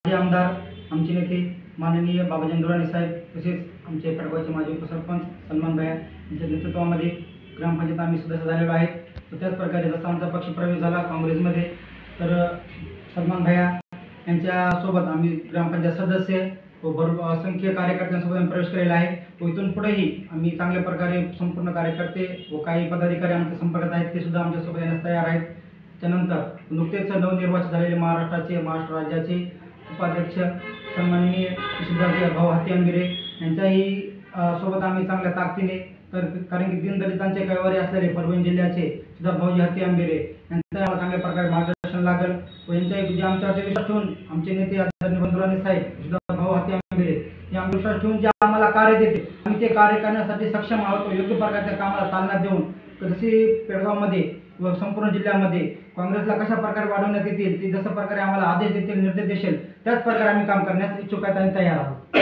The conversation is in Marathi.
माजी आमदार आमचे नेते माननीय बाबाजी दुराणी साहेब तसेच आमचे खडकवासचे माजी उपसरपंच सलमान भैया यांच्या नेतृत्वामध्ये ग्रामपंचायत आम्ही सदस्य झालेलो आहे. तर त्याच प्रकारे जसा आमचा पक्ष प्रवेश झाला काँग्रेसमध्ये तर सलमान भैया यांच्यासोबत आम्ही ग्रामपंचायत सदस्य व असंख्य कार्यकर्त्यांसोबत आम्ही प्रवेश केलेला आहे. व इथून पुढेही आम्ही चांगल्या प्रकारे संपूर्ण कार्यकर्ते व काही पदाधिकारी आमच्या संपर्कात आहेत ते सुद्धा आमच्यासोबत येण्यास तयार आहेत. त्यानंतर नुकतेच नवनिर्वाचित झालेले महाराष्ट्र राज्याचे उपाध्यक्ष सन्माननीय सिद्धार्थ भाऊ हाती आंबिरे यांच्याही सोबत आम्ही चांगल्या ताकदीने तर कारण की दीनदलितांचे कैवारी असलेले परभणी जिल्ह्याचे सिद्धार्थ भाऊजी हाती आंबिरे यांचं आम्हाला चांगल्या प्रकारे मार्गदर्शन लागेल व यांच्याही आमच्यावरती विश्वास ठेवून आमचे नेते आदरणीय दुराणी साहेब सिद्धार्थ भाऊ हाती आंबिरे हे आम्ही विश्वास ठेवून जे आम्हाला कार्य देते आम्ही ते कार्य करण्यासाठी सक्षम आहोत. योग्य प्रकारच्या कामाला चालना देऊन जशी पेडगावमध्ये व संपूर्ण जिल्ह्यामध्ये काँग्रेसला कशा प्रकारे वाढवण्यात येतील ते जशा प्रकारे आम्हाला आदेश देतील निर्देश देतील त्याच प्रकारे आम्ही काम करण्यास इच्छुक आहेत आणि तयार आहोत.